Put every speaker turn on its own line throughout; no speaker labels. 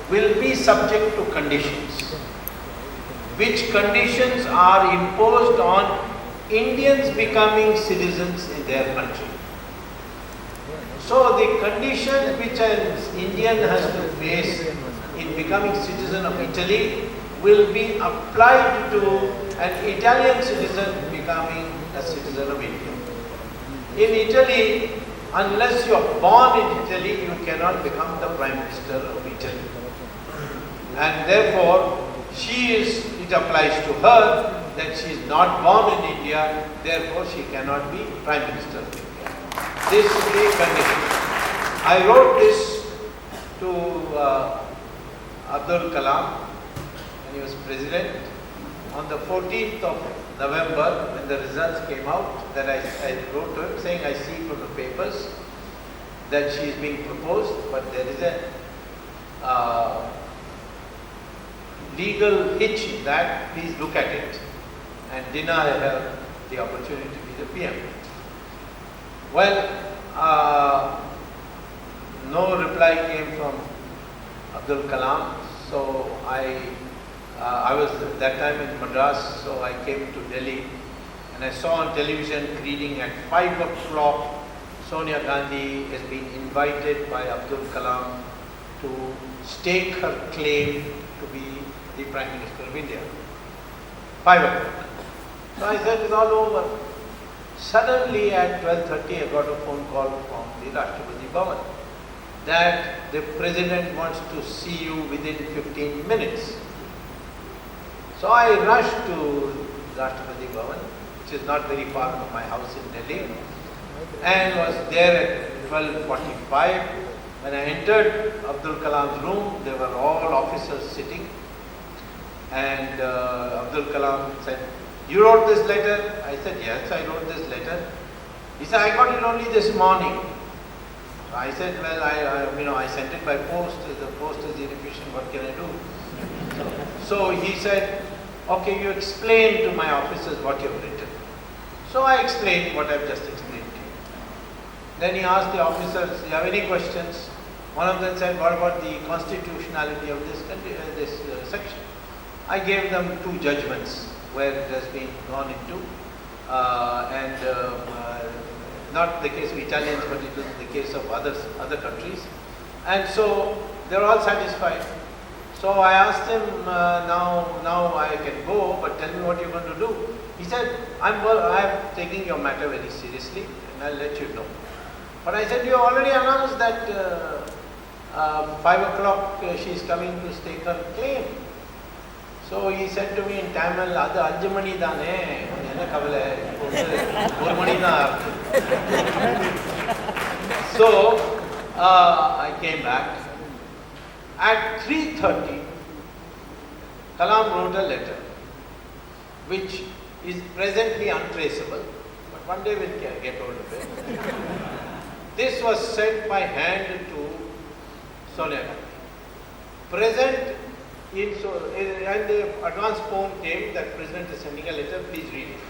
will be subject to conditions, which conditions are imposed on Indians becoming citizens in their country. So the conditions which an Indian has to face in becoming citizen of Italy will be applied to an Italian citizen becoming a citizen of India. In Italy, unless you are born in Italy, you cannot become the Prime Minister of Italy. And therefore, it applies to her that she is not born in India, therefore she cannot be Prime Minister of India. This is the condition. I wrote this to Abdul Kalam when he was president on the 14th of November when the results came out, that I wrote to him saying, I see from the papers that she is being proposed, but there is a legal hitch in that, please look at it. And Dinah I have the opportunity to be the PM. Well, no reply came from Abdul Kalam, so I was at that time in Madras, so I came to Delhi and I saw on television reading at 5 o'clock Sonia Gandhi has been invited by Abdul Kalam to stake her claim to be the Prime Minister of India. 5 o'clock. So I said, it's all over. Suddenly at 12:30 I got a phone call from the Rashtrapati Bhavan that the President wants to see you within 15 minutes. So I rushed to Rashtrapati Bhavan, which is not very far from my house in Delhi, and was there at 12:45. When I entered Abdul Kalam's room, there were all officers sitting, and Abdul Kalam said, you wrote this letter? I said, yes, I wrote this letter. He said, I got it only this morning. So I said, well, I sent it by post. The post is inefficient. What can I do? So he said, okay, you explain to my officers what you have written. So I explained what I have just explained to you. Then he asked the officers, do you have any questions? One of them said, what about the constitutionality of this section? I gave them two judgments where it has been gone into, not the case of Italians, but it was the case of other countries. And so they are all satisfied. So I asked him, now I can go, but tell me what you're going to do. He said, I am taking your matter very seriously and I'll let you know. But I said, you already announced that 5 o'clock she is coming to stake her claim. So he said to me in Tamil, "Adu anjumani dane, enna kavala, oru mani da." So I came back. At 3:30, Kalam wrote a letter, which is presently untraceable, but one day we'll get hold of it. This was sent by hand to Sonia Gandhi. Present. And the advance phone came that President is sending a letter, please read it.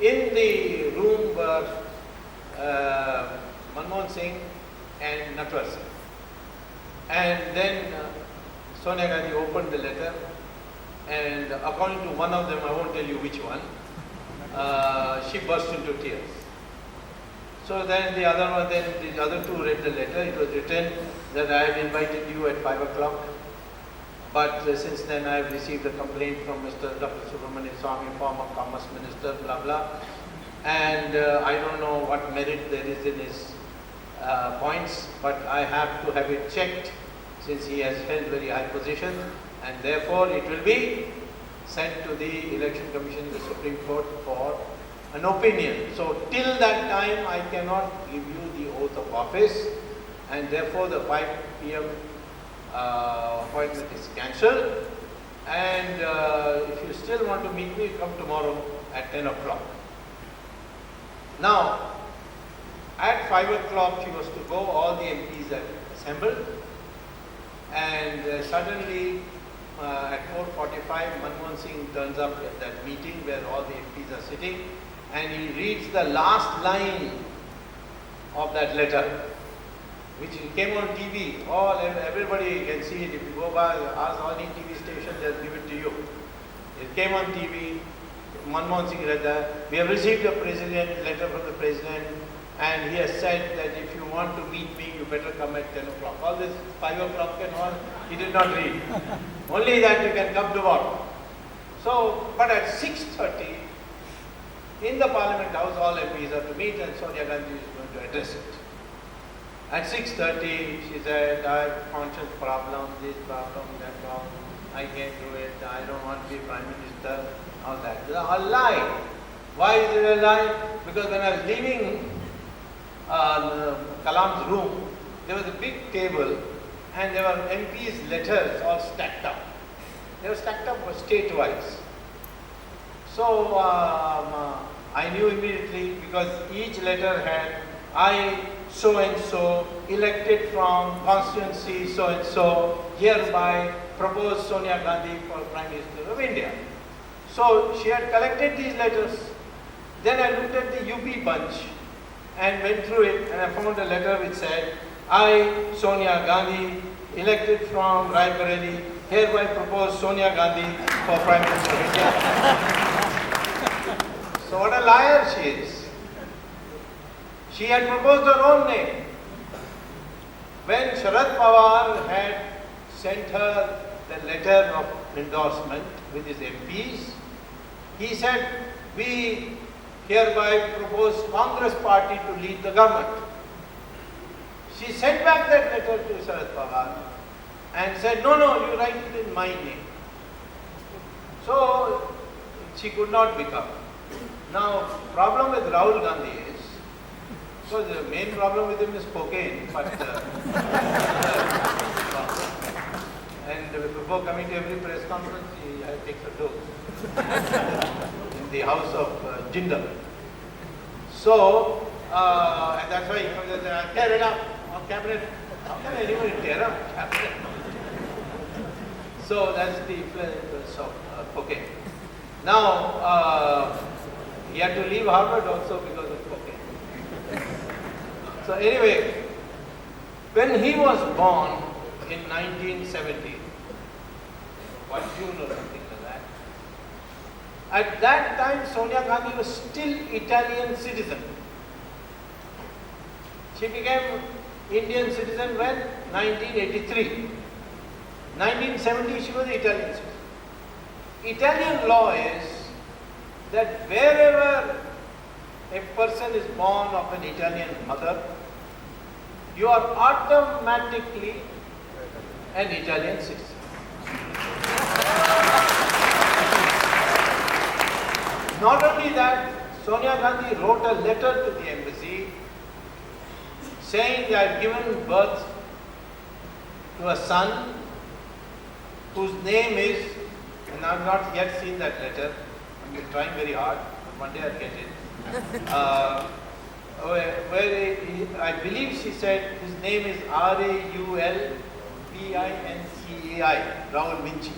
In the room were Manmohan Singh and Natwar Singh. And then Sonia Gandhi opened the letter, and according to one of them, I won't tell you which one, she burst into tears. So then the other two read the letter. It was written that I have invited you at 5 o'clock. But since then I have received a complaint from Mr. Dr. Subramanian Swamy, former Commerce Minister, blah blah, and I don't know what merit there is in his points, but I have to have it checked since he has held very high position, and therefore it will be sent to the Election Commission, the Supreme Court, for an opinion. So till that time I cannot give you the oath of office, and therefore the 5 p.m. Appointment is cancelled, and if you still want to meet me, come tomorrow at 10 o'clock. Now, at 5 o'clock she was to go, all the MPs are assembled, and suddenly at 4:45 Manmohan Singh turns up at that meeting where all the MPs are sitting, and he reads the last line of that letter, which came on TV. Everybody can see it. If you go by, ask any TV station, they'll give it to you. It came on TV. Manmohan Singh read that. We have received a letter from the president, and he has said that if you want to meet me, you better come at 10 o'clock. All this 5 o'clock and all, he did not read. Only that you can come to work. So, but at 6:30, in the Parliament House, all MPs are to meet, and Sonia Gandhi is going to address it. At 6:30, she said, I have conscience problem, this problem, that problem, I can't do it, I don't want to be Prime Minister, all that. It's a lie. Why is it a lie? Because when I was leaving Kalam's room, there was a big table and there were MPs' letters all stacked up. They were stacked up state-wise. So I knew immediately because each letter had I so and so elected from constituency so and so hereby propose Sonia Gandhi for Prime Minister of India. So she had collected these letters. Then I looked at the UP bunch and went through it and I found a letter which said, I, Sonia Gandhi, elected from Raebareli, hereby propose Sonia Gandhi for Prime Minister of India. So what a liar she is. She had proposed her own name. When Sharad Pawar had sent her the letter of endorsement with his MPs, he said, we hereby propose Congress party to lead the government. She sent back that letter to Sharad Pawar and said, no, you write it in my name. So she could not become. Now, problem with Rahul Gandhi is, so the main problem with him is cocaine, but and before coming to every press conference, he takes a dose in the house of Jindal. So, and that's why he comes and says, tear it up on cabinet. How can anybody tear up cabinet? So that's the influence of cocaine. Now, he had to leave Harvard also because of cocaine. So anyway, when he was born in 1970, 1 June or something like that, at that time Sonia Gandhi was still Italian citizen. She became Indian citizen when? 1983. 1970 she was Italian citizen. Italian law is that wherever a person is born of an Italian mother, you are automatically an Italian citizen. Not only that, Sonia Gandhi wrote a letter to the embassy saying they had given birth to a son whose name is, and I have not yet seen that letter, I'm trying very hard, but one day I'll get it. I believe she said his name is Raulvincai, Raul Vinci.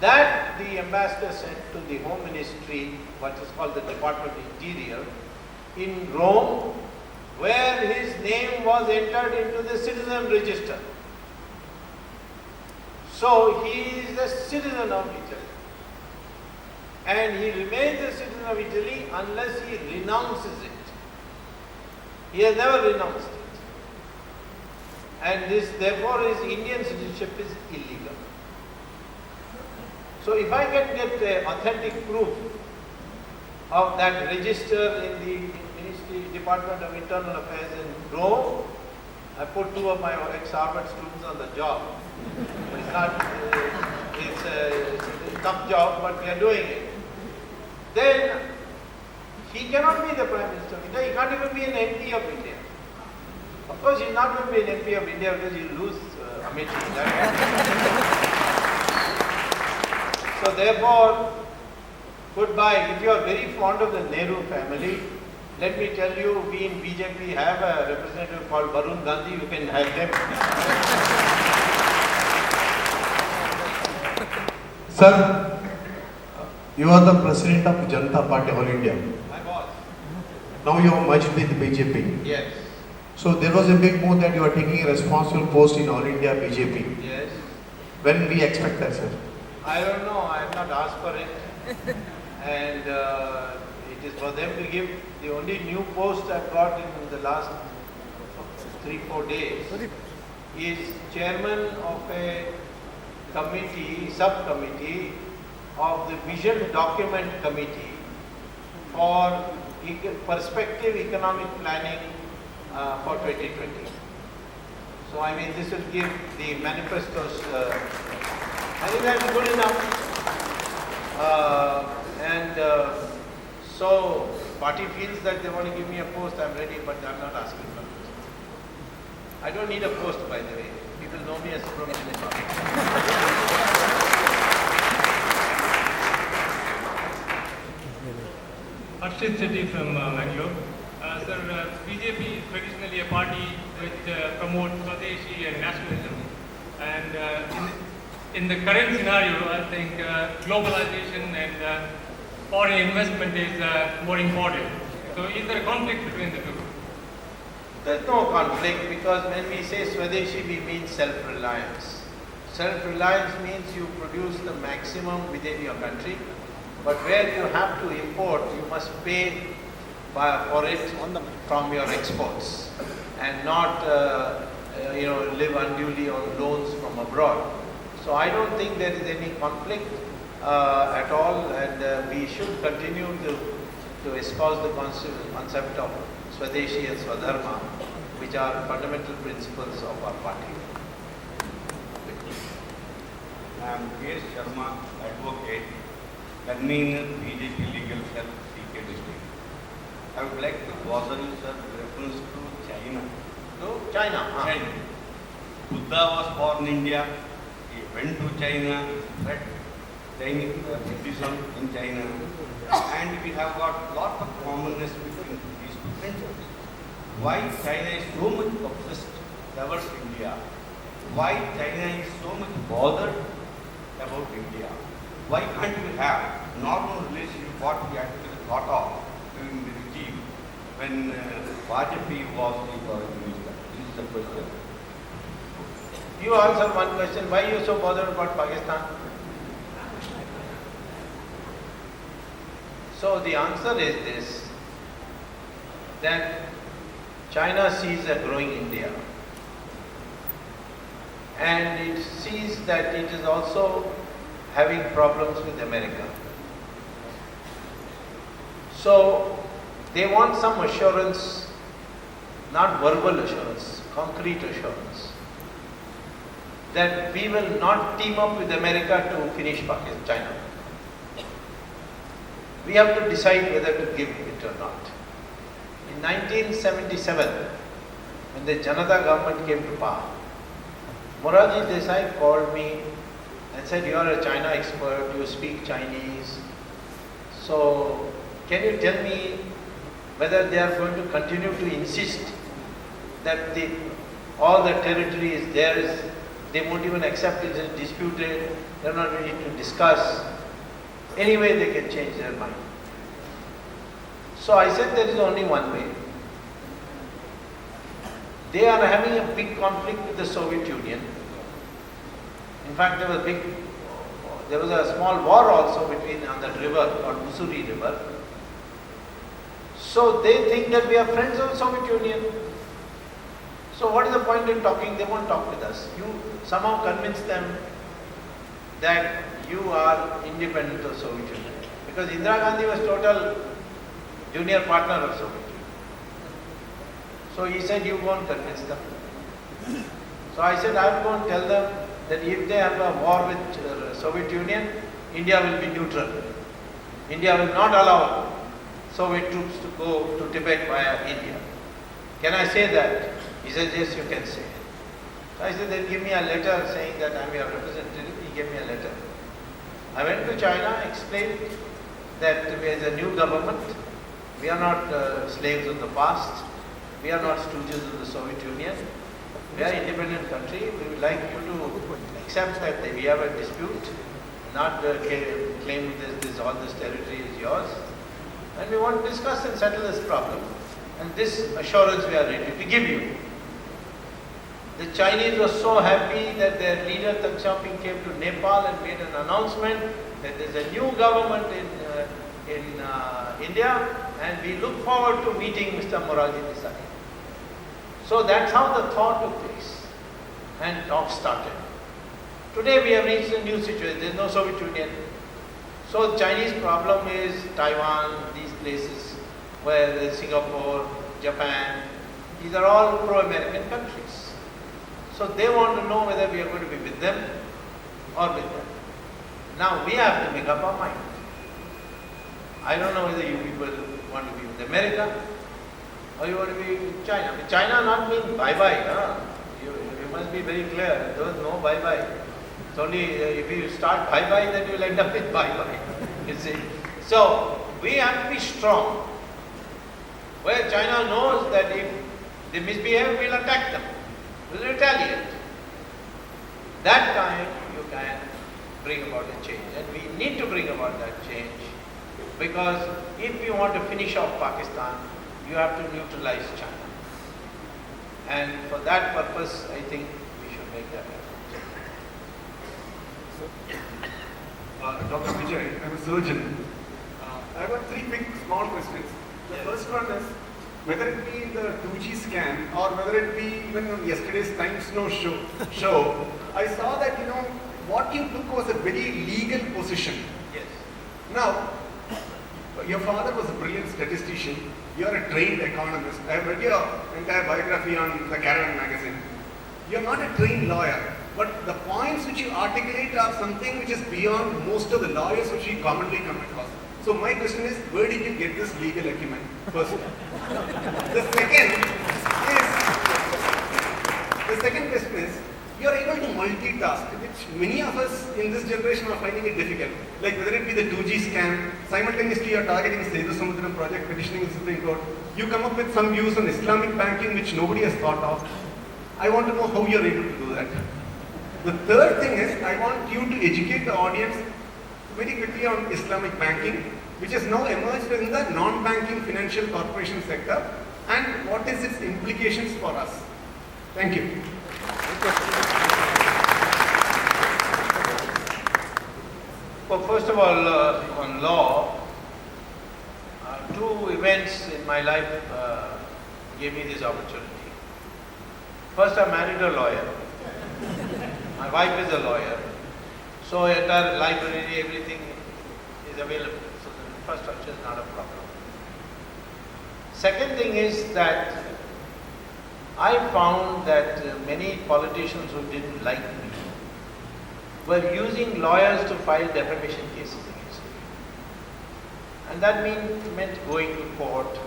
That the ambassador sent to the Home Ministry, what is called the Department of Interior, in Rome, where his name was entered into the citizen register. So he is a citizen of Italy. And he remains a citizen of Italy unless he renounces it. He has never renounced it. And this, therefore, his Indian citizenship is illegal. So if I can get authentic proof of that register in the Department of Internal Affairs in Rome, I put 2 of my ex-Harvard students on the job. It's not, it's a tough job, but we are doing it. Then he cannot be the Prime Minister of India. He can't even be an MP of India. Of course, he's not going to be an MP of India because he'll lose Amethi. So therefore, goodbye. If you are very fond of the Nehru family, let me tell you, we in BJP have a representative called Varun Gandhi. You can have him.
Sir, you are the president of Janata Party All India.
My boss.
Now you have merged with BJP.
Yes.
So there was a big move that you are taking a responsible post in All India BJP.
Yes.
When we expect that, sir?
I don't know, I have not asked for it. And it is for them to give. The only new post I've got in the last 3-4 days is chairman of a committee, subcommittee of the Vision Document Committee for Perspective Economic Planning for 2020. So I mean, this will give the manifestos. I think that's good enough. So party feels that they want to give me a post, I'm ready, but I'm not asking for a post. I don't need a post, by the way. People know me as Subramanian.
Harshit Shetty from Bangalore. Sir, BJP is traditionally a party which promotes Swadeshi and nationalism. And in the current scenario, I think globalization and foreign investment is more important. So is there a conflict between the two?
There's no conflict, because when we say Swadeshi, we mean self-reliance. Self-reliance means you produce the maximum within your country, but where you have to import, you must pay for it from your exports and not live unduly on loans from abroad. So I don't think there is any conflict at all, and we should continue to espouse the concept of Swadeshi and Swadharma, which are fundamental principles of our party.
I am K. Sharma, advocate, convener, BJP Legal Cell, CK district. I would like to bother you, sir, with reference to China.
To China.
China. Buddha was born in India. He went to China, spread Chinese Buddhism in China, and we have got lot of commonness between these two countries. Why China is so much obsessed towards India? Why China is so much bothered about India? Why can't we have normal relationship what we actually thought of during the regime when Vajpayee was the foreign minister? This is the question.
You answer one question. Why are you so bothered about Pakistan? So the answer is this, that China sees a growing India, and it sees that it is also having problems with America. So they want some assurance, not verbal assurance, concrete assurance, that we will not team up with America to finish China. We have to decide whether to give it or not. In 1977, when the Janata government came to power, Morarji Desai called me and said, "You are a China expert, you speak Chinese. So can you tell me whether they are going to continue to insist that all the territory is theirs, they won't even accept it as disputed, they are not ready to discuss. Anyway, they can change their mind." So I said there is only one way. They are having a big conflict with the Soviet Union. In fact, there was a small war also on that river called Mussoorie River. So they think that we are friends of the Soviet Union. So what is the point in talking? They won't talk with us. You somehow convince them that you are independent of Soviet Union. Because Indira Gandhi was total junior partner of Soviet Union. So he said, you go and convince them. So I said, I will go and tell them that if they have a war with Soviet Union, India will be neutral. India will not allow Soviet troops to go to Tibet via India. Can I say that? He said, yes, you can say. So I said, then give me a letter saying that I am your representative. He gave me a letter. I went to China, explained that there is a new government. We are not slaves of the past. We are not stooges of the Soviet Union. We are an independent country. We would like you to accept that we have a dispute, not claim all this territory is yours. And we want to discuss and settle this problem. And this assurance we are ready to give you. The Chinese were so happy that their leader Deng Xiaoping came to Nepal and made an announcement that there is a new government in India, and we look forward to meeting Mr. Morarji Desai. So that's how the thaw took place and talk started. Today we have reached a new situation. There is no Soviet Union. So the Chinese problem is Taiwan, these places where there is Singapore, Japan. These are all pro-American countries. So they want to know whether we are going to be with them or with them. Now we have to make up our mind. I don't know whether you people want to be with America or you want to be with China. With China not mean bye-bye. Huh? You must be very clear. There is no bye-bye. It's only if you start bye-bye, then you will end up with bye-bye. You see. So we have to be strong. Where China knows that if they misbehave, we will attack them. We will retaliate. That time you can bring about a change. And we need to bring about that change. Because if you want to finish off Pakistan, you have to neutralize China. And for that purpose, I think we should make that effort.
Dr. Vijay, I'm a surgeon. I've got three big small questions. The first one is whether it be the 2G scan or whether it be even on yesterday's Times Now show, I saw that what you took was a very legal position.
Yes.
Now, your father was a brilliant statistician. You are a trained economist. I have read your entire biography on the Caravan magazine. You are not a trained lawyer, but the points which you articulate are something which is beyond most of the lawyers which we commonly come across. So my question is, where did you get this legal acumen? First. The second question is, you are able to multitask, which many of us in this generation are finding it difficult. Like whether it be the 2G scan, simultaneously you are targeting Sethu Samudram project, petitioning the Supreme Court. You come up with some views on Islamic banking which nobody has thought of. I want to know how you are able to do that. The third thing is, I want you to educate the audience very quickly on Islamic banking, which has now emerged in the non-banking financial corporation sector, and what is its implications for us. Thank you.
Well, first of all, on law, two events in my life gave me this opportunity. First, I married a lawyer. My wife is a lawyer. So entire library, everything is available. So the infrastructure is not a problem. Second thing is that I found that many politicians who didn't like me were using lawyers to file defamation cases against me. And that meant going to court,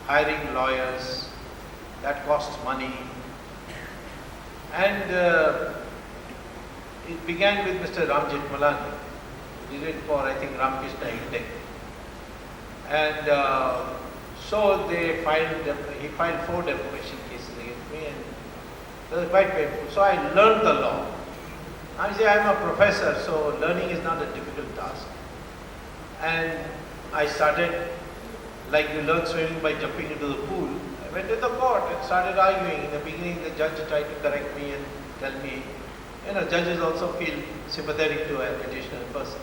hiring lawyers, that costs money. And it began with Mr. Ram Jethmalani, who did it for, I think, Ramakrishna Intech. And so he filed 4 defamation cases against me, and it was quite painful. So I learned the law. I say I'm a professor, so learning is not a difficult task. And I started, like you learn swimming by jumping into the pool. I went to the court and started arguing. In the beginning, the judge tried to correct me and tell me, judges also feel sympathetic to a petitioner person.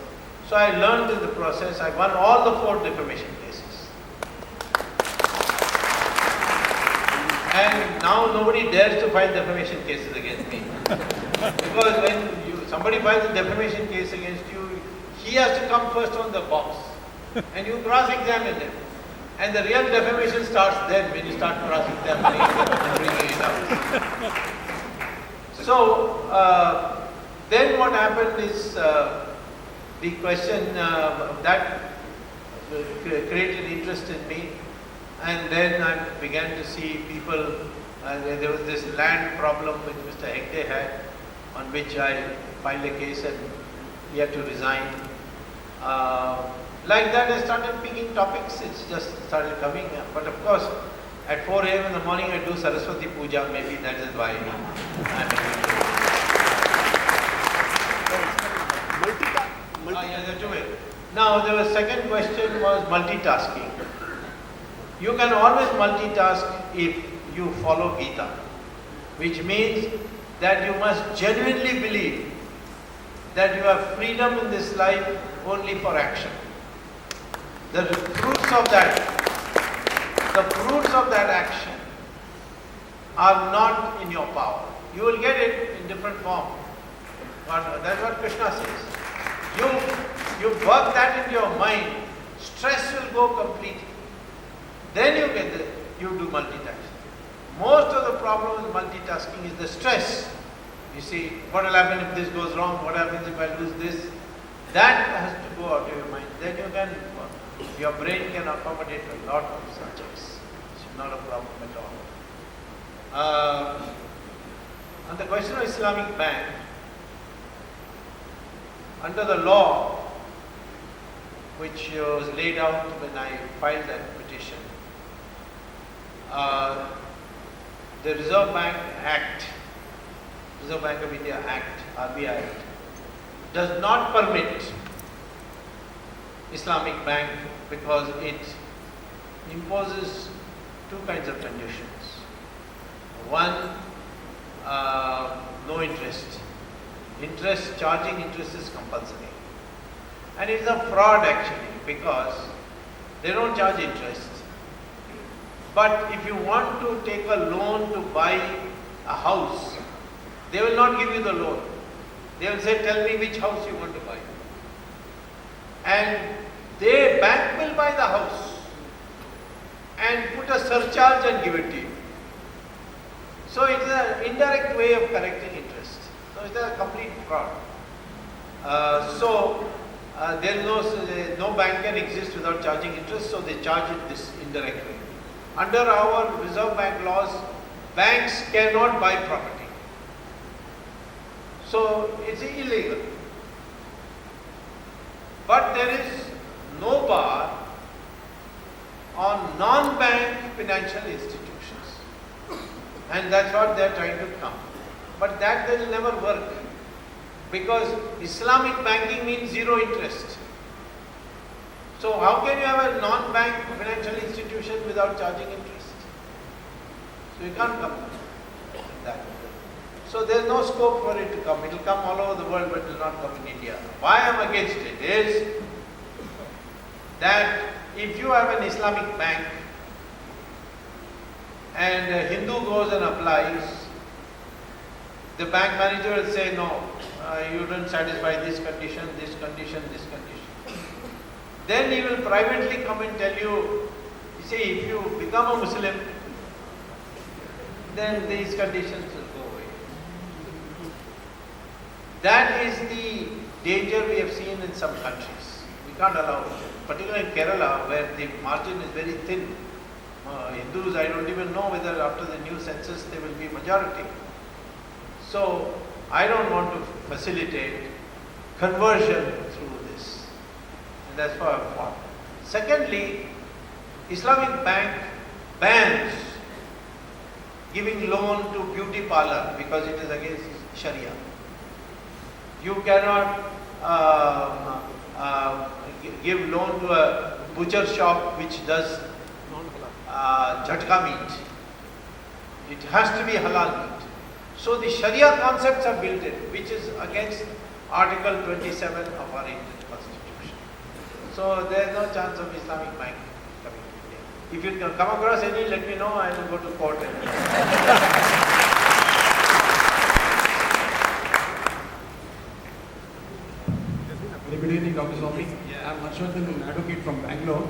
So I learned in the process. I won all the 4 defamation cases. And now nobody dares to file defamation cases against me. Because when somebody files a defamation case against you, he has to come first on the box. And you cross-examine him. And the real defamation starts then when you start cross-examining and bringing it out. So, then what happened is the question that created interest in me. And then I began to see people, there was this land problem which Mr. Hegde had, on which I filed a case and he had to resign. Like that I started picking topics, it's just started coming. But of course, at 4 a.m. in the morning I do Saraswati Puja, maybe that is why Now the second question was multitasking. You can always multitask if you follow Gita, which means that you must genuinely believe that you have freedom in this life only for action. The fruits of that action are not in your power. You will get it in different form. That's what Krishna says. You work that into your mind, stress will go completely. Then you do multitasking. Most of the problem with multitasking is the stress. You see, what will happen if this goes wrong? What happens if I lose this? That has to go out of your mind. Then your brain can accommodate a lot of subjects. It's not a problem at all. On the question of Islamic Bank, under the law which was laid out when I filed that petition, the Reserve Bank Act, Reserve Bank of India Act, RBI Act, does not permit Islamic Bank because it imposes two kinds of conditions. One, no interest. Charging interest is compulsory. And it's a fraud actually because they don't charge interest. But if you want to take a loan to buy a house, they will not give you the loan. They will say, tell me which house you want to buy. And bank will buy the house and put a surcharge and give it to you. So it is an indirect way of collecting interest. So it is a complete fraud. There is no bank can exist without charging interest, so they charge it this indirect way. Under our Reserve Bank laws, banks cannot buy property. So it's illegal. But there is no bar on non-bank financial institutions. And that's what they are trying to come. But that will never work. Because Islamic banking means zero interest. So how can you have a non-bank financial institution without charging interest? So you can't come with that. So there is no scope for it to come. It will come all over the world, but it will not come in India. Why I am against it is that if you have an Islamic bank and a Hindu goes and applies, the bank manager will say, no, you don't satisfy this condition, this condition, this condition. Then he will privately come and tell you, see, if you become a Muslim, then these conditions will go away. That is the danger we have seen in some countries. We can't allow it. Particularly in Kerala, where the margin is very thin. Hindus, I don't even know whether after the new census they will be majority. So, I don't want to facilitate conversion through this. And that's why I fought. Secondly, Islamic Bank bans giving loan to beauty parlor because it is against Sharia. You cannot give loan to a butcher shop which does jhatka meat. It has to be halal meat. So the Sharia concepts are built in, which is against Article 27 of our Indian Constitution. So there is no chance of Islamic Bank coming to India. If you can come across any, let me know. I will go to court.
Very good evening, Dr. Swami. I'm Harshvardhan, an advocate from Bangalore.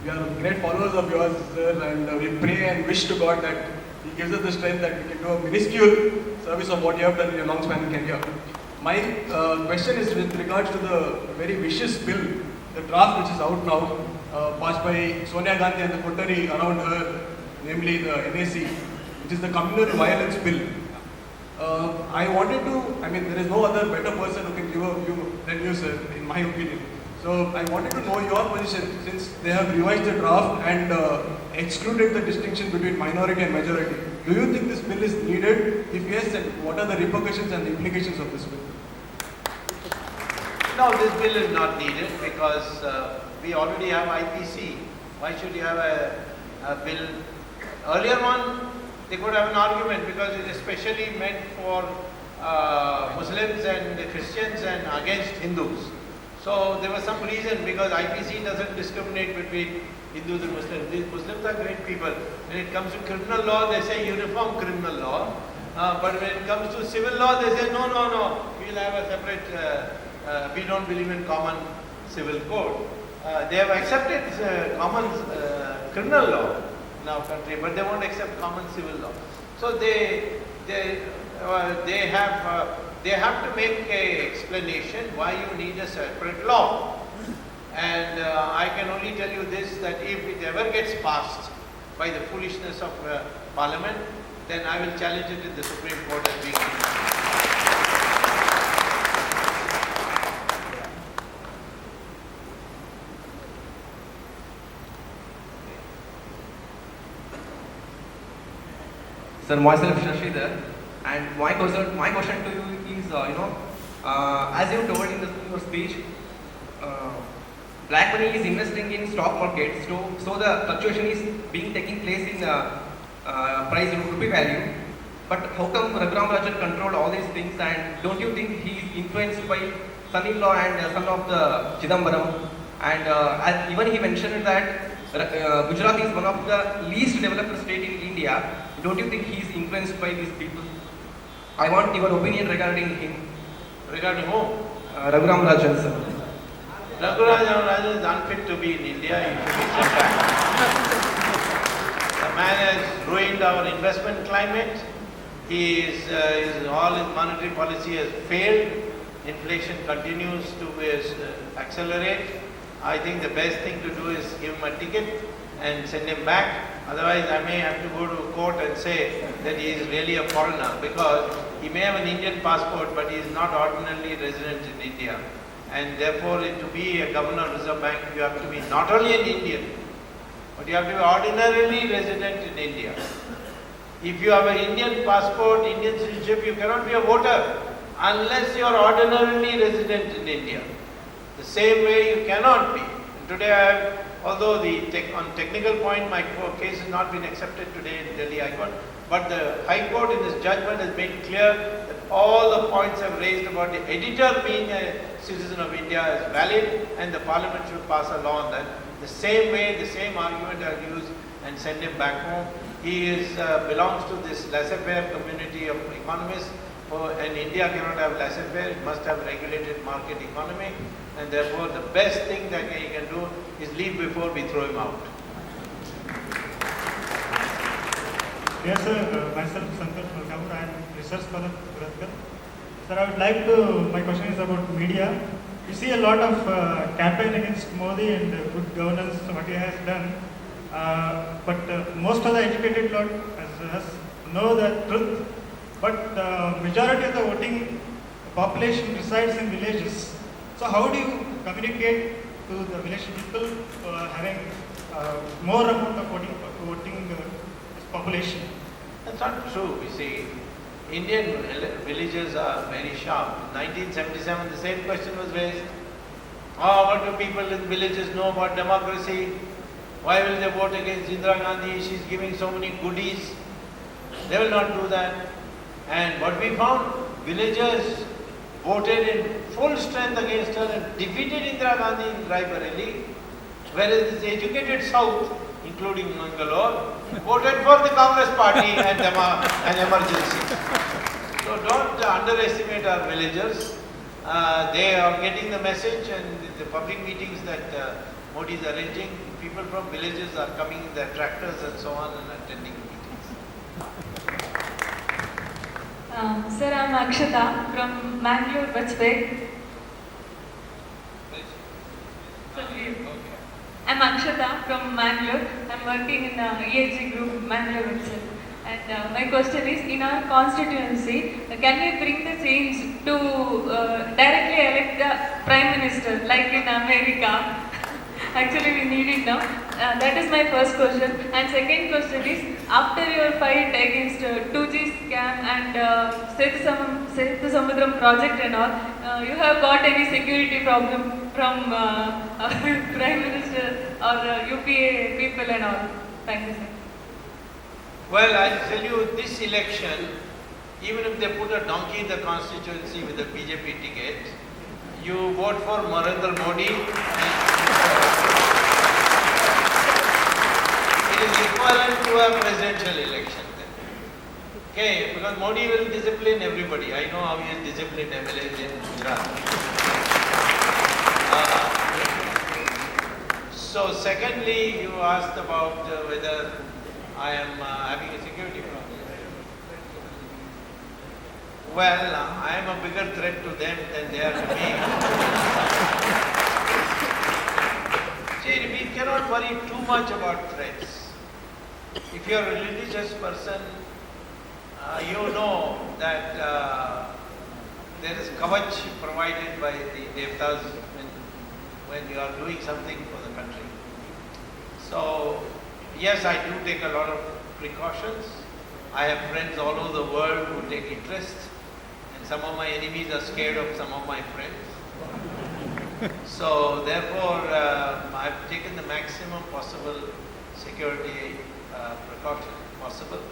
We are great followers of yours, sir, and we pray and wish to God that He gives us the strength that we can do a minuscule service of what you have done in your long-spanning career. My question is with regards to the very vicious bill, the draft which is out now, passed by Sonia Gandhi and the coterie around her, namely the NAC, which is the communal violence bill. I wanted to, there is no other better person who can give a view than you, sir, in my opinion. So I wanted to know your position, since they have revised the draft and excluded the distinction between minority and majority. Do you think this bill is needed? If yes, then what are the repercussions and the implications of this bill?
No, this bill is not needed because we already have IPC Why should you have a bill? Earlier one, they could have an argument because it is specially meant for Muslims and Christians and against Hindus. So there was some reason because IPC doesn't discriminate between Hindus and Muslims. These Muslims are great people. When it comes to criminal law, they say uniform criminal law. But when it comes to civil law, they say no, we will have a separate, we don't believe in common civil code. They have accepted common criminal law in our country, but they won't accept common civil law. So they have to make a explanation why you need a separate law. And I can only tell you this, that if it ever gets passed by the foolishness of Parliament, then I will challenge it in the Supreme Court as being
Sir, myself Shashidhar, and my question to you is, as you told in your speech, black money is investing in stock market, so the fluctuation is being taking place in price rupee value. But how come Raghuram Rajan controlled all these things, and don't you think he is influenced by son-in-law and son of the Chidambaram? And even he mentioned that Gujarat is one of the least developed state in India. Don't you think he is influenced by these people? I want your opinion regarding him.
regarding whom?
Raghuram Rajan, sir.
Raghuram Rajan is unfit to be in India. He should be sent back. The man has ruined our investment climate. All his monetary policy has failed. Inflation continues to accelerate. I think the best thing to do is give him a ticket and send him back. Otherwise, I may have to go to court and say that he is really a foreigner, because he may have an Indian passport, but he is not ordinarily resident in India. And therefore, to be a governor of Reserve Bank, you have to be not only an Indian, but you have to be ordinarily resident in India. If you have an Indian passport, Indian citizenship, you cannot be a voter unless you are ordinarily resident in India. The same way you cannot be. And today, although on technical point, my case has not been accepted today in Delhi High Court, but the High Court in this judgment has made clear that all the points I've raised about the editor being a citizen of India is valid, and the Parliament should pass a law on that. The same way, the same argument I'll use and send him back home. He belongs to this laissez-faire community of economists, and India cannot have laissez-faire, it must have regulated market economy, and therefore the best thing that he can do is leave before we throw him out.
Yes, sir. Myself, Santosh Malkavur, I am research scholar Guratkar. Sir, I would like to, my question is about media. You see a lot of campaign against Modi and good governance, what he has done. But most of the educated lot as us know the truth. But majority of the voting population resides in villages. So how do you communicate to the village people having more amount of voting population?
That's not true. You see, Indian villages are very sharp. In 1977, the same question was raised. What do people in villages know about democracy? Why will they vote against Indira Gandhi? She's giving so many goodies. They will not do that. And what we found, villagers voted in full strength against her and defeated Indira Gandhi in Raebareli, whereas this educated South, including Mangalore, voted for the Congress party and an emergency. So don't underestimate our villagers. They are getting the message, and the public meetings that Modi is arranging, people from villages are coming in their tractors and so on and attending meetings.
Sir, I'm Akshata from Mangalore, Vajpayee. I'm Akshata from Mangalore. I'm working in EHG group Mangalore itself. And my question is, in our constituency, can we bring the change to directly elect the Prime Minister like in America? Actually, we need it now. That is my first question. And second question is, after your fight against 2G's scam and Setu Samudram project and all, you have got any security problem from our Prime Minister or UPA people and all? Thank you, sir.
Well, I'll tell you, this election, even if they put a donkey in the constituency with a BJP ticket, you vote for Narendra Modi, it is equivalent to a presidential election then. Okay, because Modi will discipline everybody. I know how he has disciplined MLAs in Gujarat. So secondly, you asked about whether I am having a security problem. Well, I am a bigger threat to them than they are to me. See, we cannot worry too much about threats. If you are a religious person, you know that there is kavach provided by the devtas when you are doing something for the country. So, yes, I do take a lot of precautions. I have friends all over the world who take interest, and some of my enemies are scared of some of my friends. So, therefore, I've taken the maximum possible security precaution possible,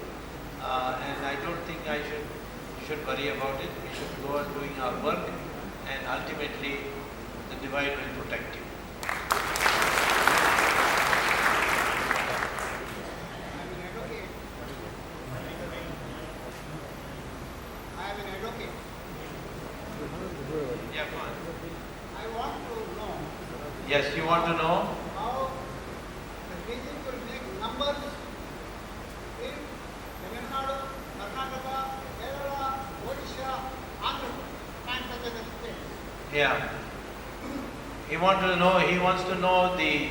and I don't think I should worry about it. We should go on doing our work, and ultimately, the divine will protect you. Yeah, go on.
I want to know
Yes, you want to know?
how the BJP will make numbers in Tamil Nadu, Karnataka, Kerala, Odisha, Andhra Pradesh, and such other states.
Yeah. He wants to know the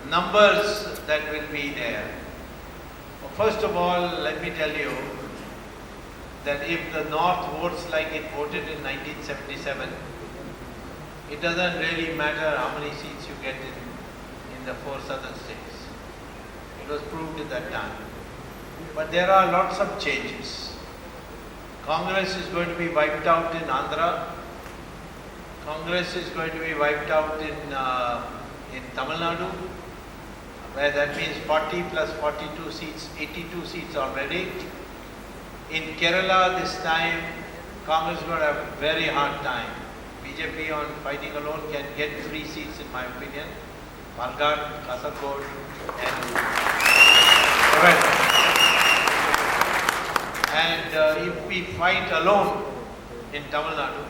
numbers that will be there. Well, first of all, let me tell you that if the North votes like it voted in 1977, it doesn't really matter how many seats you get in the 4 southern states. It was proved at that time. But there are lots of changes. Congress is going to be wiped out in Andhra. Congress is going to be wiped out in Tamil Nadu, where that means 40 plus 42 seats, 82 seats already. In Kerala this time, Congress is going to have a very hard time. BJP on fighting alone can get 3 seats in my opinion. Malghat, Kasaragod and Korat. And if we fight alone in Tamil Nadu,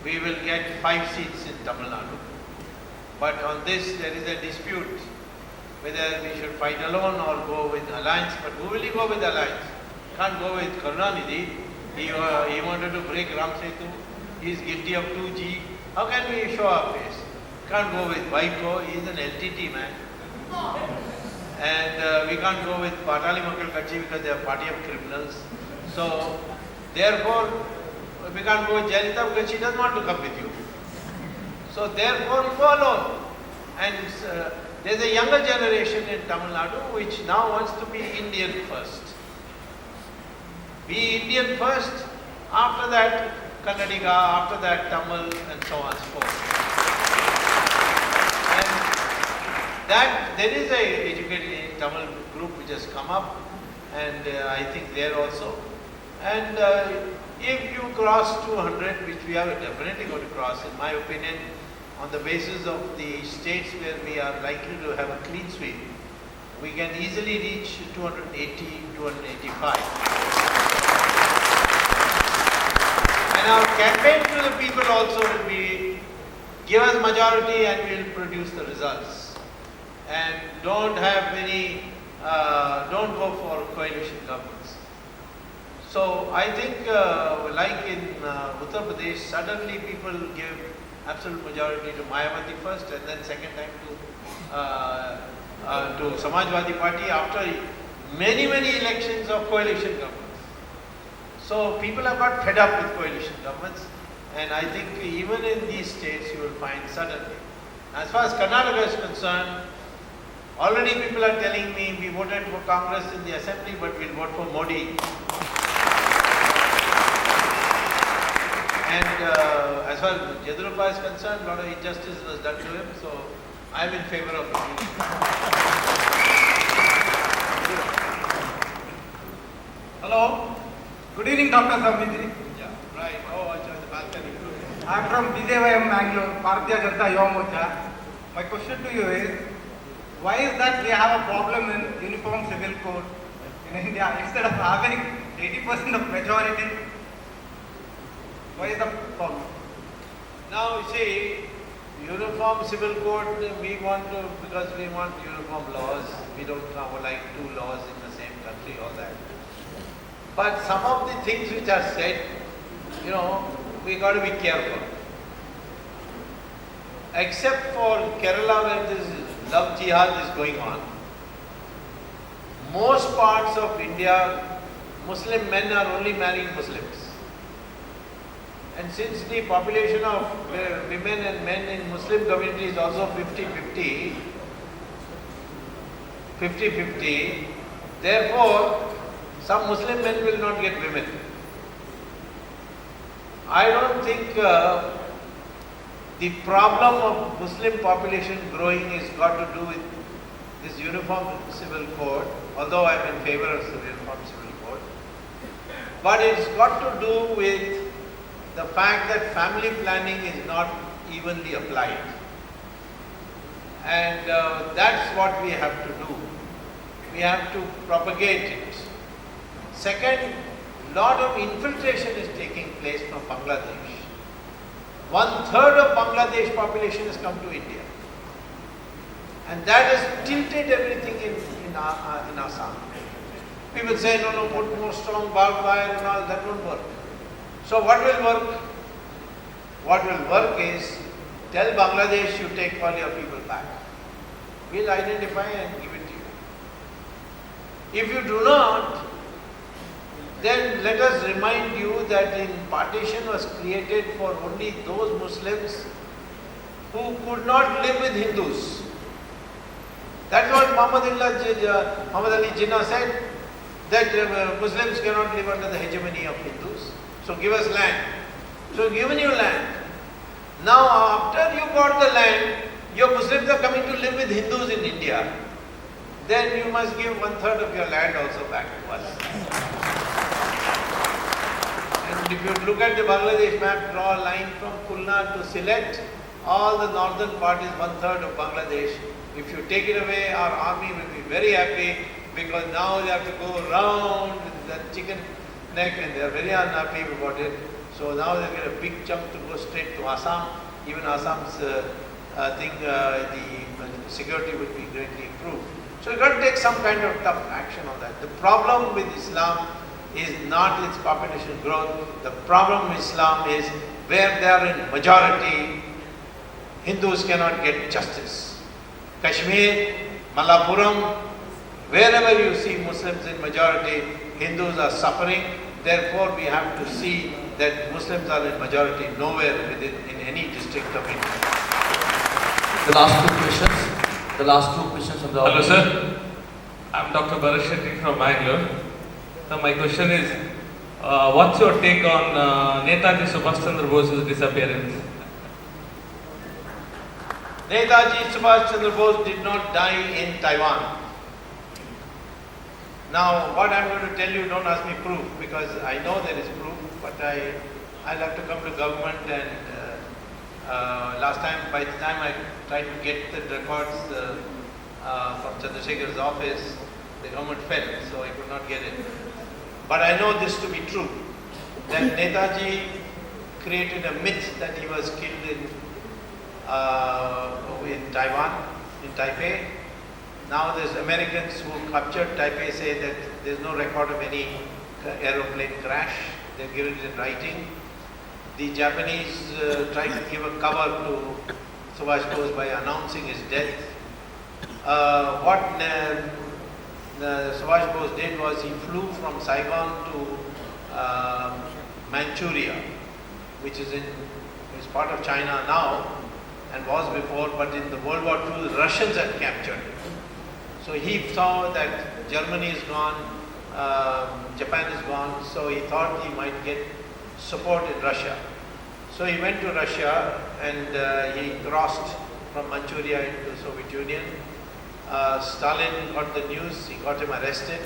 we will get 5 seats in Tamil Nadu. But on this there is a dispute whether we should fight alone or go with alliance. But who will he go with alliance? Can't go with Karunanidhi. He wanted to break Ram Setu. He is guilty of 2G. How can we show our face? Can't go with Vaiko. He is an LTT man. And we can't go with Patali Makkal Kachi because they are party of criminals. So therefore we can't go with Jayalalitha because she doesn't want to come with you. So therefore you go alone. And there's a younger generation in Tamil Nadu which now wants to be Indian first. Be Indian first, after that Kannadiga, after that Tamil and so on and so forth. And that there is a educated Tamil group which has come up, and I think there also. And if you cross 200, which we are definitely going to cross in my opinion, on the basis of the states where we are likely to have a clean sweep, we can easily reach 280, 285. And our campaign to the people also will be, give us majority and we will produce the results. And don't have any, don't go for coalition governments. So I think like in Uttar Pradesh, suddenly people give absolute majority to Mayawati first and then second time to Samajwadi Party after many elections of coalition governments. So people have got fed up with coalition governments, and I think even in these states you will find suddenly. As far as Karnataka is concerned, Already people are telling me we voted for Congress in the assembly, but we'll vote for Modi. And as far as Yediyurappa is concerned, a lot of injustice was done to him, so I'm in favor of it.
Hello. Good evening, Dr. Samiji.
Yeah, right. Oh, I joined the balcony.
I am from BJYM Mangalore, Bharatiya Janata Yuva Morcha. My question to you is, why is that we have a problem in uniform civil code in India instead of having 80% of majority? Why is the problem?
Now, you see, uniform civil code, we want to, because we want uniform laws. We don't like two laws in the same country, all that. But some of the things which are said, we got to be careful. Except for Kerala, where this love jihad is going on, most parts of India, Muslim men are only marrying Muslims. And since the population of women and men in Muslim community is also 50-50, therefore, some Muslim men will not get women. I don't think the problem of Muslim population growing is got to do with this uniform civil code, although I am in favor of the uniform civil code. But it's got to do with the fact that family planning is not evenly applied. And that's what we have to do. We have to propagate it. Second, lot of infiltration is taking place from Bangladesh. 1/3 of Bangladesh population has come to India. And that has tilted everything in Assam. People say, no, put more strong barbed wire and all, that won't work. So what will work? What will work is, tell Bangladesh you take all your people back. We'll identify and give it to you. If you do not, then let us remind you that in partition was created for only those Muslims who could not live with Hindus. That's what Muhammad Ali Jinnah said, that Muslims cannot live under the hegemony of Hindus. So give us land. So given you land. Now after you got the land, your Muslims are coming to live with Hindus in India. Then you must give 1/3 of your land also back to us. And if you look at the Bangladesh map, draw a line from Khulna to Sylhet, all the northern part is 1/3 of Bangladesh. If you take it away, our army will be very happy, because now they have to go around with that chicken neck and they are very unhappy about it. So now they get a big chunk to go straight to Assam. Even Assam's the security will be greatly improved. So you've got to take some kind of tough action on that. The problem with Islam is not its population growth. The problem with Islam is where they are in majority, Hindus cannot get justice. Kashmir, Malappuram, wherever you see Muslims in majority, Hindus are suffering. Therefore, we have to see that Muslims are in majority nowhere in any district of India.
The last two questions on the
Hello sir, I'm Dr. Bharat Shetty from Bangalore. So my question is, what's your take on Netaji Subhash Chandra Bose's disappearance?
Netaji Subhash Chandra Bose did not die in Taiwan. Now, what I'm going to tell you, don't ask me proof, because I know there is proof, but I'll have to come to government and last time, by the time I tried to get the records from Chandrasekhar's office, the government fell, so I could not get it. But I know this to be true, that Netaji created a myth that he was killed in Taiwan, in Taipei. Now there's Americans who captured Taipei say that there's no record of any aeroplane crash. They've given it in writing. The Japanese tried to give a cover to Subhash Bose by announcing his death. What Subhash Bose did was he flew from Saigon to Manchuria, which is part of China now and was before, but in the World War II the Russians had captured it. So he saw that Germany is gone, Japan is gone, so he thought he might get support in Russia. So he went to Russia and he crossed from Manchuria into Soviet Union. Stalin got the news, he got him arrested,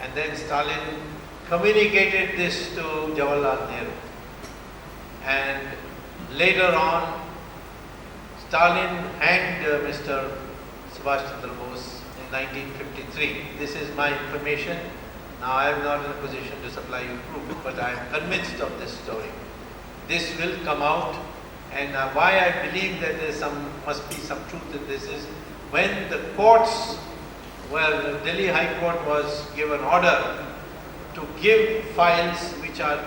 and then Stalin communicated this to Jawaharlal Nehru. And later on, Stalin hanged Mr. Subhash Chandra Bose in 1953. This is my information. Now I am not in a position to supply you proof, but I am convinced of this story. This will come out, and why I believe that must be some truth in this is when the courts, where the Delhi High Court was given order to give files which are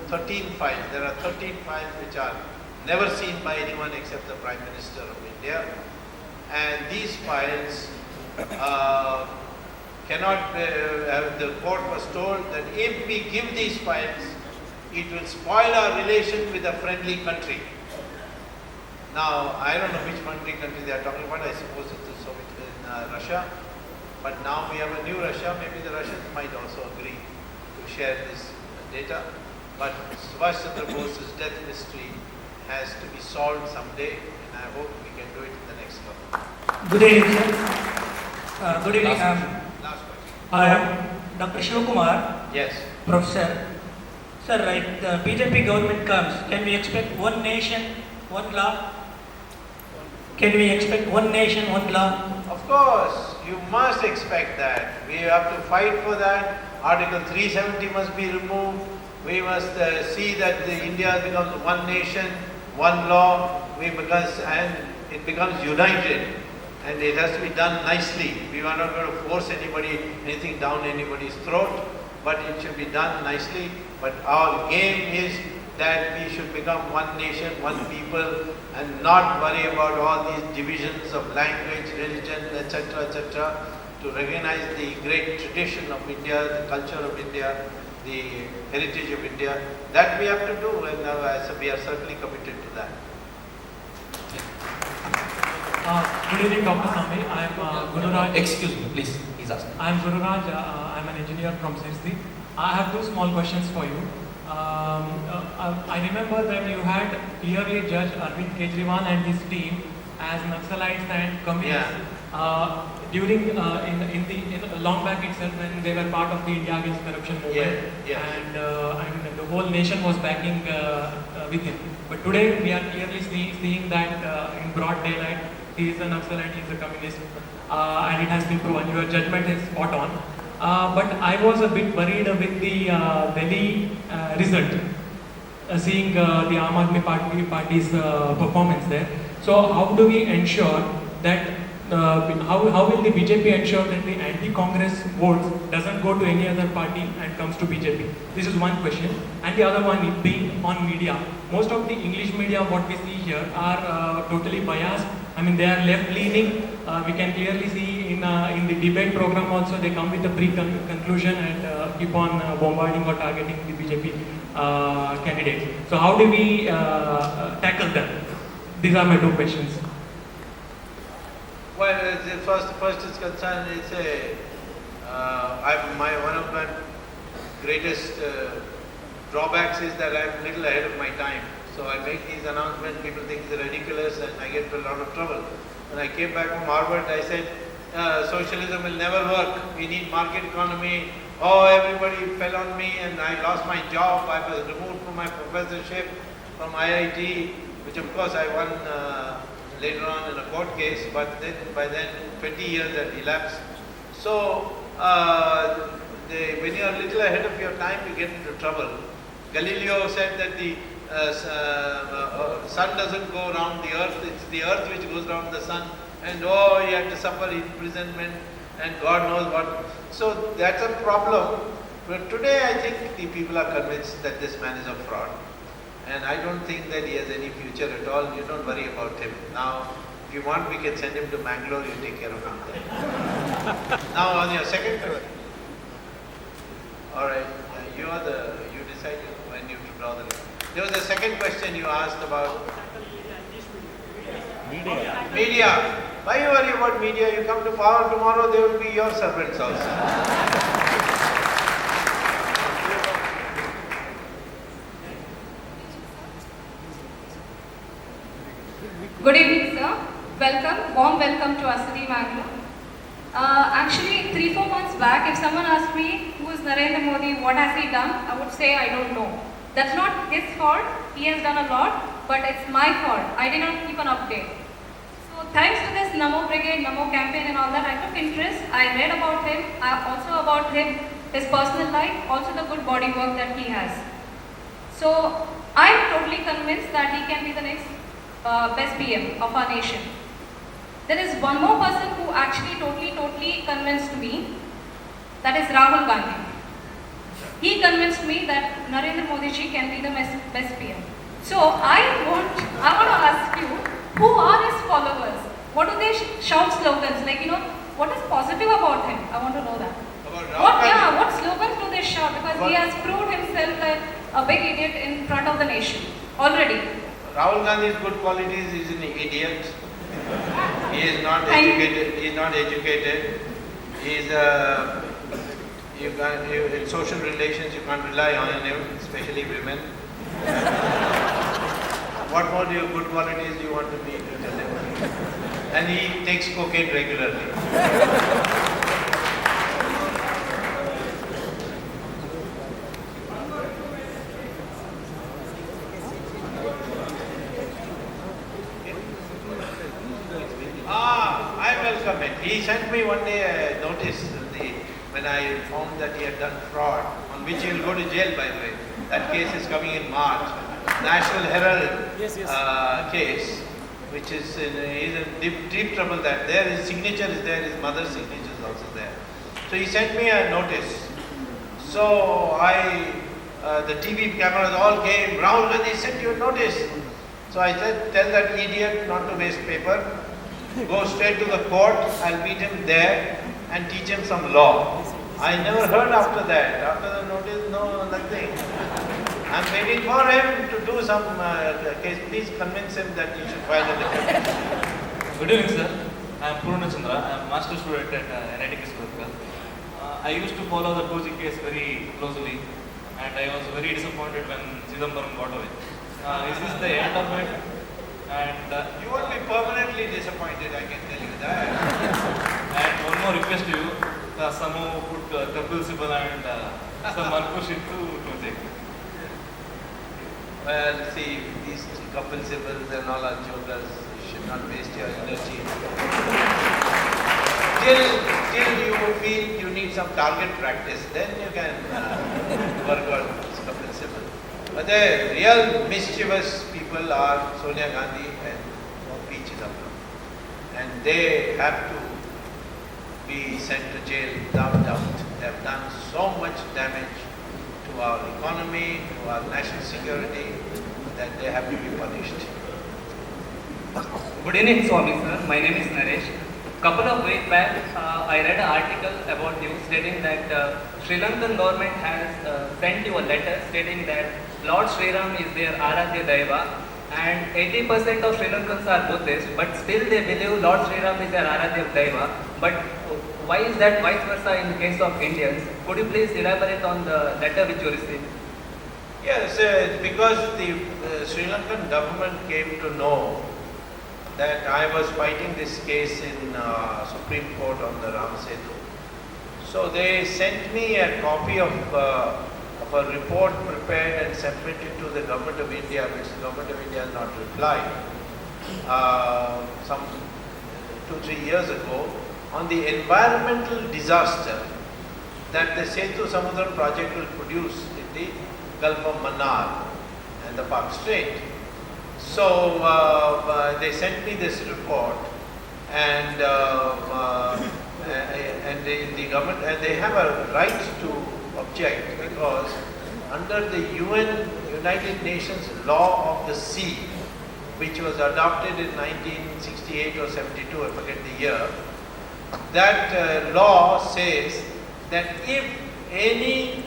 13 files. There are 13 files which are never seen by anyone except the Prime Minister of India. And these files cannot, the court was told that if we give these files, it will spoil our relation with a friendly country. Now, I don't know which friendly country they are talking about. I suppose it's the Soviet in Russia. But now we have a new Russia. Maybe the Russians might also agree to share this data. But Subhash Chandra Bose's death mystery has to be solved someday, and I hope we can do it in the next one.
Good evening, sir. Good evening.
Last question.
I am Dr. Shivakumar,
Yes.
Professor. Sir, right, the BJP government comes. Can we expect one nation, one law? Can we expect one nation, one law?
Of course, you must expect that. We have to fight for that. Article 370 must be removed. We must see that India becomes one nation, one law, and it becomes united. And it has to be done nicely. We are not going to force anything down anybody's throat, but it should be done nicely. But our game is that we should become one nation, one people, and not worry about all these divisions of language, religion, etc., etc., to recognize the great tradition of India, the culture of India, the heritage of India. That we have to do, and we are certainly committed to that.
Good evening, Dr. Sami. I am Gururaj.
Excuse me, please. He's asking.
I am Gururaj. I am an engineer from Sirsi. I have two small questions for you. I remember that you had clearly judged Arvind Kejriwal and his team as Naxalites and communists during long back itself when they were part of the India Against Corruption movement, and the whole nation was backing with him. But today we are clearly seeing that in broad daylight he is a Naxalite, he is a communist, and it has been proven. Your judgment is spot on. But I was a bit worried with the Delhi result, seeing the Aam Aadmi Party's performance there. So how do we ensure that, how will the BJP ensure that the anti-Congress votes doesn't go to any other party and comes to BJP? This is one question. And the other one is being on media. Most of the English media, what we see here, are totally biased. I mean, they are left-leaning. We can clearly see in the debate program also, they come with a pre-conclusion and keep on bombarding or targeting the BJP candidates. So how do we tackle them? These are my two questions.
Well, the first is concerned, it's one of my greatest drawbacks is that I'm a little ahead of my time. So I make these announcements, people think it's ridiculous, and I get into a lot of trouble. When I came back from Harvard, I said, socialism will never work. We need market economy. Oh, everybody fell on me, and I lost my job. I was removed from my professorship from IIT, which of course I won later on in a court case, but then by then 20 years had elapsed. So when you are a little ahead of your time, you get into trouble. Galileo said that the sun doesn't go around the earth, it's the earth which goes around the sun, and he had to suffer imprisonment and God knows what. So that's a problem. But today I think the people are convinced that this man is a fraud. And I don't think that he has any future at all. You don't worry about him. Now, if you want, we can send him to Bangalore, you take care of him there. Now on your second question. Alright, you decide when you draw the line. There was a second question you asked about media. Why you worry about media? You come to power tomorrow, they will be your servants also.
Good evening, sir. Welcome, warm welcome to Asadi Mangalore. Actually, 3-4 months back, if someone asked me who is Narendra Modi, what has he done, I would say I don't know. That's not his fault. He has done a lot, but it's my fault. I did not keep an update. So thanks to this Namo Brigade, Namo campaign and all that, I took interest. I read about him, also about him, his personal life, also the good body work that he has. So I'm totally convinced that he can be the next best PM of our nation. There is one more person who actually totally convinced me, that is Rahul Gandhi. He convinced me that Narendra Modi ji can be the best PM. So I want to ask you, who are his followers? What do they shout slogans? Like, what is positive about him? I want to know that. What slogans do they shout? Because he has proved himself like a big idiot in front of the nation already.
Rahul Gandhi's good qualities is an idiot. He is not educated. He is in social relations you can't rely on him, especially women. What more good qualities do you want me to tell him? And he takes cocaine regularly. He sent me one day a notice when I informed that he had done fraud, on which he will go to jail, by the way. That case is coming in March. National Herald case, which is in deep trouble. That there, his signature is there, his mother's signature is also there. So he sent me a notice. So the TV cameras all came. Rahul Gandhi sent you a notice. So I said, tell that idiot not to waste paper. Go straight to the court, I'll meet him there and teach him some law. I never heard after that. After the notice, no, nothing. I'm waiting for him to do some case. Please convince him that you should file a letter.
Good evening, sir. I'm Purna Chandra. I'm a master student at NIT Kiskurkal. I used to follow the 2G case very closely and I was very disappointed when Chidambaram got away. Is this the end of it? And
you won't be permanently disappointed, I can tell you that.
And one more request to you, Samo put Kapil Sibal and some Ankush into project.
Well, see, these Kapil Sibals and all are jokers. You should not waste your energy. Till you feel you need some target practice, then you can work on Kapil Sibal. But the real mischievous people are Sonia Gandhi and P. Chidambaram. And they have to be sent to jail without doubt. They have done so much damage to our economy, to our national security, that they have to be punished.
Good evening, Swami sir. My name is Naresh. Couple of weeks back, I read an article about you stating that Sri Lankan government has sent you a letter stating that Lord Sri Ram is their Aradhya Daiva and 80% of Sri Lankans are Buddhist, but still they believe Lord Sri Ram is their Aradhya Daiva. But why is that vice versa in the case of Indians? Could you please elaborate on the letter which you received?
Yes, because the Sri Lankan government came to know that I was fighting this case in Supreme Court on the Ram Setu. So they sent me a copy of a report prepared and submitted to the Government of India, which the Government of India has not replied, some 2-3 years ago, on the environmental disaster that the Setu Samudram project will produce in the Gulf of Mannar and the Pak Strait. So they sent me this report, and the government, and they have a right to object, because under the United Nations Law of the Sea, which was adopted in 1968 or 72, I forget the year, that law says that if any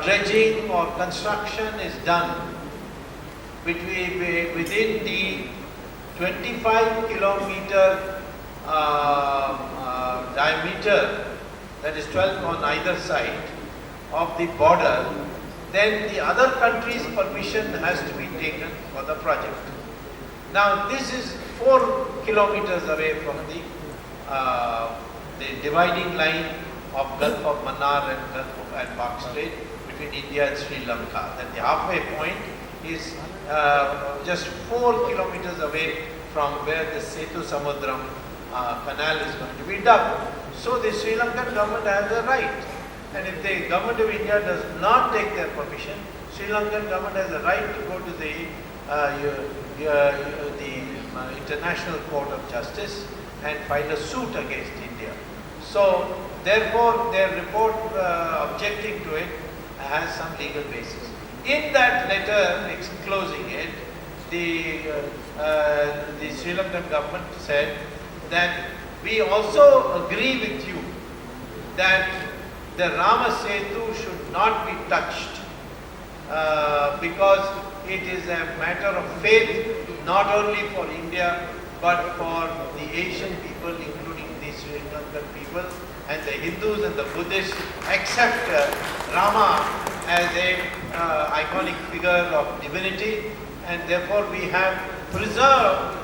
dredging or construction is done within the 25-kilometer diameter, that is 12 on either side of the border, then the other country's permission has to be taken for the project. Now this is 4 kilometers away from the dividing line of Gulf of Mannar and Gulf of Park Strait between India and Sri Lanka. Then the halfway point is just 4 kilometers away from where the Setu Samudram canal is going to be dug. So the Sri Lankan government has a right. And if the government of India does not take their permission, Sri Lankan government has a right to go to the International Court of Justice and file a suit against India. So therefore their report objecting to it has some legal basis. In that letter closing it, the Sri Lankan government said that we also agree with you that the Rama Setu should not be touched because it is a matter of faith not only for India but for the Asian people, including the Sri Lankan people, and the Hindus and the Buddhists accept Rama as a iconic figure of divinity, and therefore we have preserved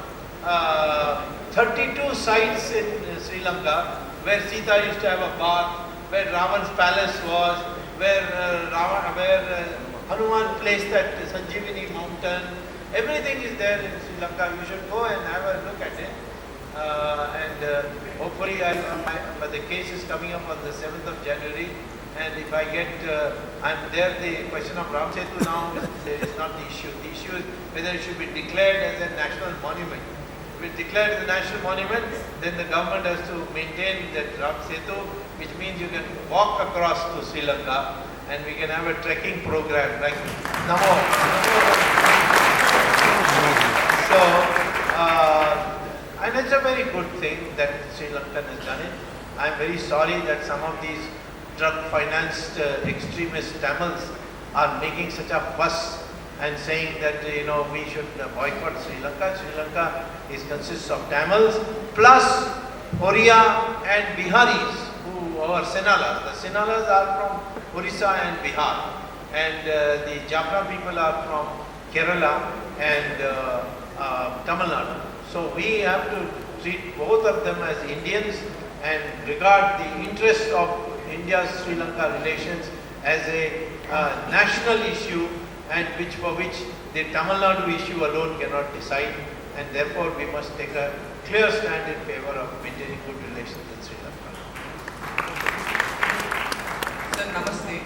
32 sites in Sri Lanka where Sita used to have a bath, where Ravan's palace was, where Hanuman placed that Sanjeevani mountain. Everything is there in Sri Lanka. You should go and have a look at it. Hopefully, but the case is coming up on the 7th of January. And if I get, I'm there, the question of Ram Setu now is not the issue. The issue is whether it should be declared as a national monument. If it's declared as a national monument, then the government has to maintain that Ram Setu, which means you can walk across to Sri Lanka and we can have a trekking program like Namo. So, and it's a very good thing that Sri Lanka has done it. I am very sorry that some of these drug-financed extremist Tamils are making such a fuss and saying that we should boycott Sri Lanka. Sri Lanka consists of Tamils plus Oriya and Biharis who are Senalas. The Senalas are from Orissa and Bihar, and the Jafna people are from Kerala and Tamil Nadu. So we have to treat both of them as Indians and regard the interest of India-Sri Lanka relations as a national issue, and for which the Tamil Nadu issue alone cannot decide, and therefore we must take a clear stand in favor of maintaining good relations with Sri Lanka.
Sir, namaste.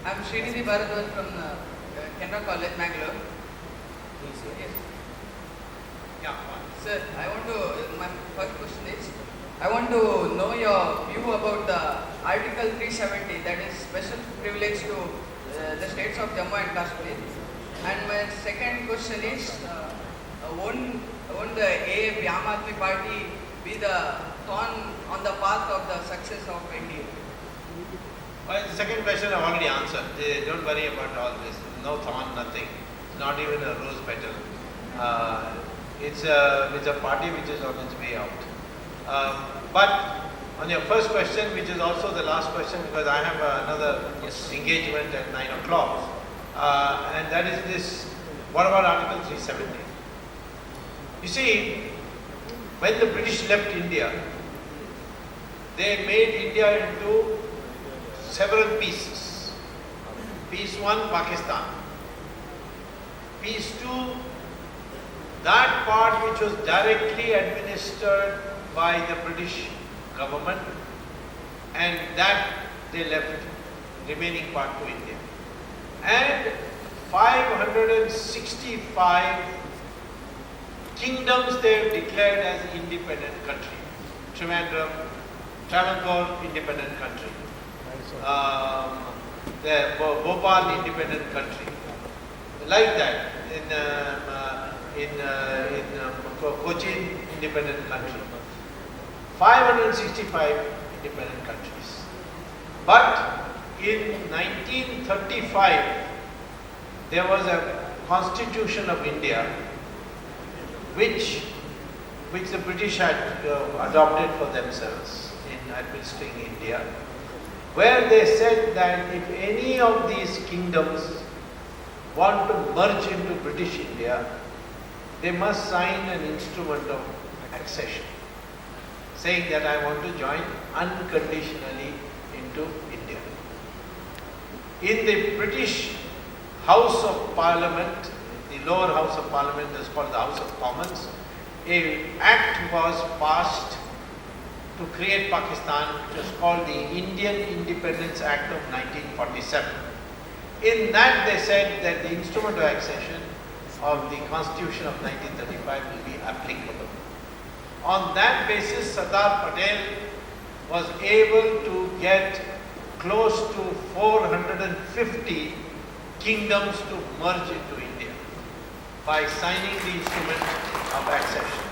I am Srinidhi Bharadwaj from Canara College, Mangalore. Yes.
Yeah.
Sir, my first question is, I want to know your view about the Article 370, that is special privilege to the states of Jammu and Kashmir. And my second question is, won't the AAP, Aam Aadmi Party, be the thorn on the path of the success of India?
Well, the second question I've already answered. Don't worry about all this. No thorn, nothing. Not even a rose petal. It's a party which is on its way out. But on your first question, which is also the last question, because I have another engagement at 9 o'clock, and that is this: what about Article 370? You see, when the British left India, they made India into several pieces. Piece 1, Pakistan. Piece 2, that part which was directly administered by the British government, and that they left, remaining part to India. And 565 kingdoms they have declared as independent country. Trivandrum, Travancore, independent country. The Bhopal, independent country. Like that, in Cochin, independent country. 565 independent countries. But in 1935, there was a Constitution of India which the British had adopted for themselves in administering India, where they said that if any of these kingdoms want to merge into British India, they must sign an instrument of accession, saying that I want to join unconditionally into India. In the British House of Parliament, the lower House of Parliament is called the House of Commons, an act was passed to create Pakistan, which was called the Indian Independence Act of 1947. In that they said that the instrument of accession of the Constitution of 1935 will be applicable. On that basis, Sardar Patel was able to get close to 450 kingdoms to merge into India by signing the instrument of accession.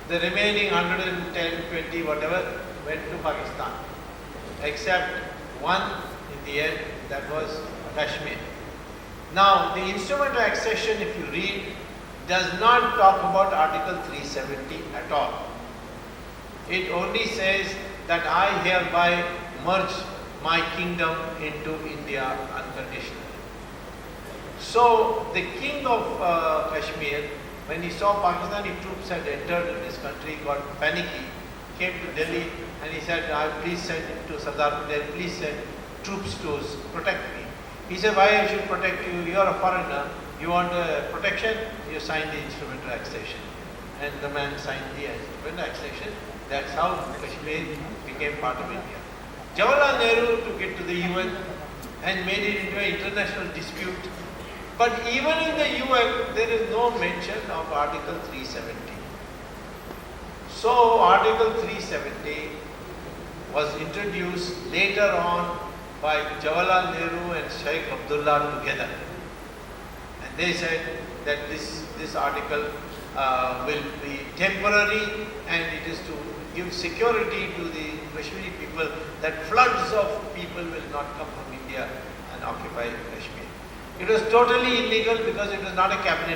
The remaining 110, 20, whatever, went to Pakistan, except one in the end, that was Kashmir. Now, the instrument of accession, if you read, does not talk about Article 370 at all. It only says that I hereby merge my kingdom into India unconditionally. So, the king of Kashmir, when he saw Pakistani troops had entered in this country, got panicky, came to Delhi and he said, please send to Sardar Patel, please send troops to protect me. He said, why I should protect you? You are a foreigner. You want protection? You sign the instrument of accession. And the man signed the instrument of accession. That's how Kashmir became part of India. Jawaharlal Nehru took it to the UN and made it into an international dispute. But even in the UN, there is no mention of Article 370. So, Article 370 was introduced later on by Jawaharlal Nehru and Sheikh Abdullah together. And they said that this article will be temporary and it is to give security to the Kashmiri people that floods of people will not come from India and occupy Kashmir. It was totally illegal because it was not a cabinet